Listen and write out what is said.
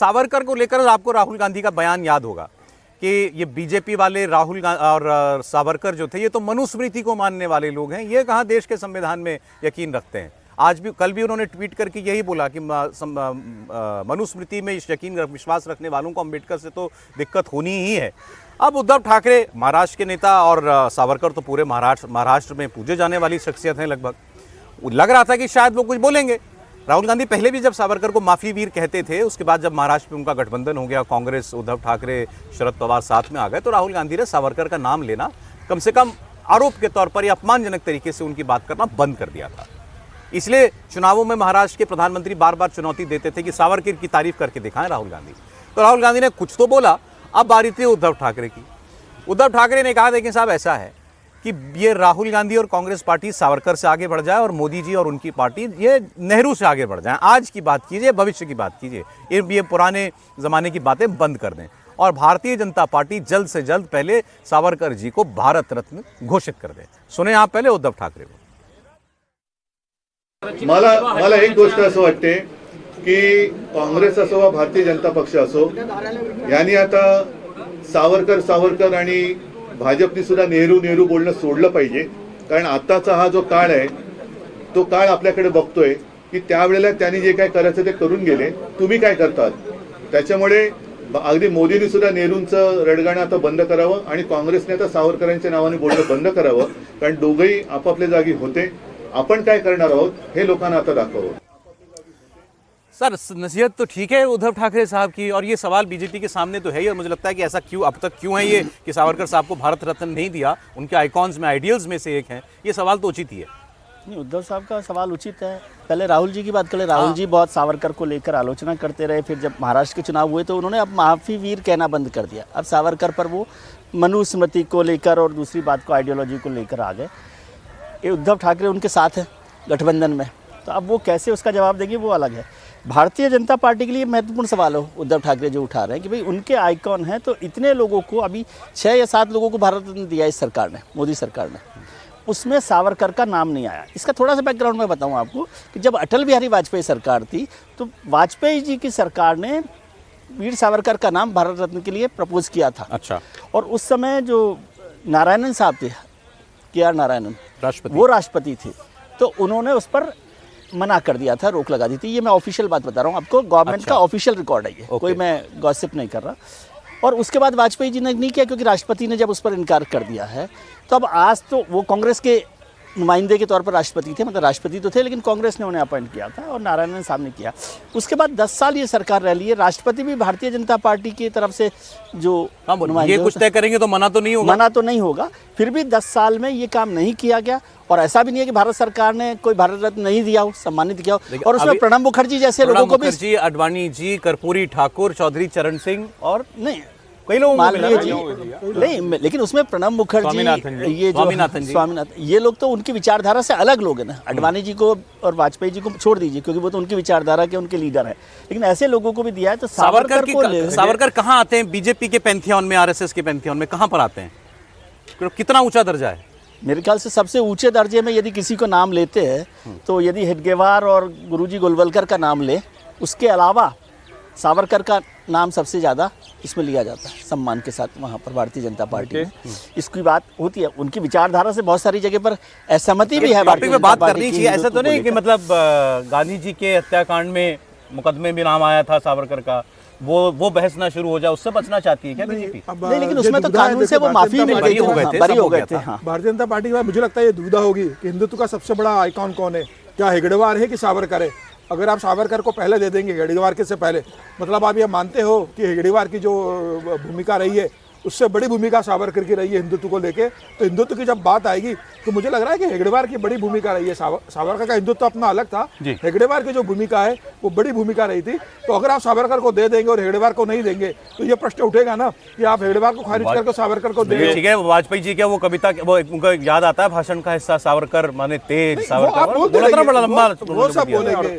सावरकर को लेकर आपको राहुल गांधी का बयान याद होगा कि ये बीजेपी वाले राहुल गांधी और सावरकर जो थे ये तो मनुस्मृति को मानने वाले लोग हैं, ये कहाँ देश के संविधान में यकीन रखते हैं। आज भी कल भी उन्होंने ट्वीट करके यही बोला कि मनुस्मृति में यकीन विश्वास रखने वालों को अम्बेडकर से तो दिक्कत होनी ही है। अब उद्धव ठाकरे महाराष्ट्र के नेता और सावरकर तो पूरे महाराष्ट्र में पूजे जाने वाली शख्सियत हैं लगभग। लग रहा था कि शायद वो कुछ बोलेंगे। राहुल गांधी पहले भी जब सावरकर को माफी वीर कहते थे, उसके बाद जब महाराष्ट्र में उनका गठबंधन हो गया, कांग्रेस उद्धव ठाकरे शरद पवार साथ में आ गए, तो राहुल गांधी ने सावरकर का नाम लेना कम से कम आरोप के तौर पर या अपमानजनक तरीके से उनकी बात करना बंद कर दिया था। इसलिए चुनावों में महाराष्ट्र के प्रधानमंत्री बार बार चुनौती देते थे कि सावरकर की तारीफ करके दिखाएं राहुल गांधी। तो राहुल गांधी ने कुछ तो बोला। अब बारी थी उद्धव ठाकरे की। उद्धव ठाकरे ने कहा देखिए साहब, ऐसा है कि ये राहुल गांधी और कांग्रेस पार्टी सावरकर से आगे बढ़ जाए और मोदी जी और उनकी पार्टी ये नेहरू से आगे बढ़ जाए। आज की बात कीजिए, भविष्य की बात कीजिए, ये पुराने ज़माने की बातें बंद कर दें और भारतीय जनता पार्टी जल्द से जल्द पहले सावरकर जी को भारत रत्न घोषित कर दे। सुने आप पहले उद्धव ठाकरे को। मला एक गोष्ट असं वाटते की काँग्रेस असो वा भारतीय जनता पक्ष असो, यांनी आता सावरकर आणि भाजपनी सुद्धा नेहरू बोलणं सोडलं पाहिजे। कारण आताचा हा जो काळ आहे तो काळ आपल्याकडे बघतोय की त्यावेळेला त्यांनी जे काय करायचं ते करून गेले, तुम्ही काय करतात। त्याच्यामुळे अगदी मोदींनी सुद्धा नेहरूंचं रडगाणं आता बंद करावं आणि काँग्रेसने आता सावरकरांच्या नावाने बोलणं बंद करावं। कारण दोघेही आपापल्या जागी होते। आपण काय करणार आहोत हे लोकांना आता दाखवावं। सर, नसीहत तो ठीक है उद्धव ठाकरे साहब की, और ये सवाल बीजेपी के सामने तो है ही। और मुझे लगता है कि ऐसा क्यों अब तक क्यों है ये कि सावरकर साहब को भारत रत्न नहीं दिया, उनके आइकॉन्स में आइडियल्स में से एक है। ये सवाल तो उचित ही है। नहीं, उद्धव साहब का सवाल उचित है। पहले राहुल जी की बात करें। राहुल जी बहुत सावरकर को लेकर आलोचना करते रहे, फिर जब महाराष्ट्र के चुनाव हुए तो उन्होंने अब माफी वीर कहना बंद कर दिया। अब सावरकर पर वो मनुस्मृति को लेकर और दूसरी बात को आइडियोलॉजी को लेकर आ गए। ये उद्धव ठाकरे उनके साथ है गठबंधन में, तो अब वो कैसे उसका जवाब देंगे वो अलग है। भारतीय जनता पार्टी के लिए महत्वपूर्ण सवाल हो उद्धव ठाकरे जो उठा रहे हैं कि भाई उनके आइकॉन हैं, तो इतने लोगों को, अभी 6 या 7 लोगों को भारत रत्न दिया इस सरकार ने, मोदी सरकार ने, उसमें सावरकर का नाम नहीं आया। इसका थोड़ा सा बैकग्राउंड मैं बताऊं आपको कि जब अटल बिहारी वाजपेयी सरकार थी तो वाजपेयी जी की सरकार ने वीर सावरकर का नाम भारत रत्न के लिए प्रपोज किया था। अच्छा। और उस समय जो नारायणन साहब थे, KR नारायणन, वो राष्ट्रपति थे, तो उन्होंने उस पर मना कर दिया था, रोक लगा दी थी। ये मैं ऑफिशियल बात बता रहा हूँ आपको, गवर्नमेंट का ऑफिशियल रिकॉर्ड है ये, कोई मैं गॉसिप नहीं कर रहा। और उसके बाद वाजपेयी जी ने नहीं किया क्योंकि राष्ट्रपति ने जब उस पर इनकार कर दिया है, तो अब आज तो वो कांग्रेस के नुमाइंदे के तौर पर राष्ट्रपति थे, मतलब राष्ट्रपति तो थे लेकिन कांग्रेस ने उन्हें अपॉइंट किया था और नारायणन साहब ने किया। उसके बाद 10 साल ये सरकार रह ली है। राष्ट्रपति भी भारतीय जनता पार्टी की तरफ से जो ये कुछ तय करेंगे तो मना तो नहीं होगा। मना तो नहीं होगा, फिर भी 10 साल में ये काम नहीं किया गया। और ऐसा भी नहीं है कि भारत सरकार ने कोई भारत रत्न नहीं दिया हो, सम्मानित किया हो। और उसमें प्रणब मुखर्जी जैसे लोगों को भी, अडवाणी जी, कर्पूरी ठाकुर, चौधरी चरण सिंह और नहीं कई लोगों मान लीजिए नहीं, लेकिन उसमें प्रणब मुखर्जी, ये स्वामीनाथन, ये लोग तो उनकी विचारधारा से अलग लोग हैं ना। अडवाणी जी को और वाजपेयी जी को छोड़ दीजिए क्योंकि वो तो उनकी विचारधारा के उनके लीडर हैं, लेकिन ऐसे लोगों को भी दिया है। तो सावरकर कहाँ आते हैं बीजेपी के पैंथियन में, RSS के पैंथियन में कहाँ पर आते हैं? कितना ऊंचा दर्जा है? मेरे ख्याल से सबसे ऊंचे दर्जे में यदि किसी को नाम लेते हैं तो यदि हेडगेवार और गुरुजी गोलवलकर का नाम ले, उसके अलावा सावरकर का नाम सबसे ज़्यादा इसमें लिया जाता है सम्मान के साथ वहाँ पर भारतीय जनता पार्टी में। इसकी बात होती है, उनकी विचारधारा से बहुत सारी जगह पर असहमति भी है। भारतीय में बात करनी चाहिए। ऐसा तो नहीं कि मतलब गांधी जी के हत्याकांड में मुकदमे में नाम आया था सावरकर का, वो बहस ना शुरू हो जाए, उससे बचना चाहती है क्या बीजेपी? नहीं, लेकिन उसमें तो कानून से वो माफी मिल गई, बरी हो गए थे। भारतीय जनता पार्टी में मुझे लगता है ये दुविधा होगी कि हिंदुत्व का सबसे बड़ा आइकॉन कौन है, क्या हेगड़ेवार है कि सावरकर है। अगर आप सावरकर को पहले दे देंगे हेगड़ेवार के से पहले, मतलब आप ये मानते हो कि हेगड़ेवार की जो भूमिका रही है उससे बड़ी भूमिका सावरकर की रही है हिंदुत्व को लेके, तो हिंदुत्व की जब बात आएगी तो मुझे लग रहा है कि हेगड़ेवार की बड़ी भूमिका रही है। सावरकर का हिंदुत्व अपना अलग था, हेगड़ेवार की जो भूमिका है वो बड़ी भूमिका रही थी। तो अगर आप सावरकर को दे देंगे और हेगड़ेवार को नहीं देंगे तो ये प्रश्न उठेगा ना कि आप हेगड़ेवार को खारिज करके सावरकर को देंगे। ठीक है, वाजपेयी जी क्या वो कविता, वो उनको याद आता है भाषण का हिस्सा, सावरकर माने तेज, सावरकर वो सब बोलेंगे।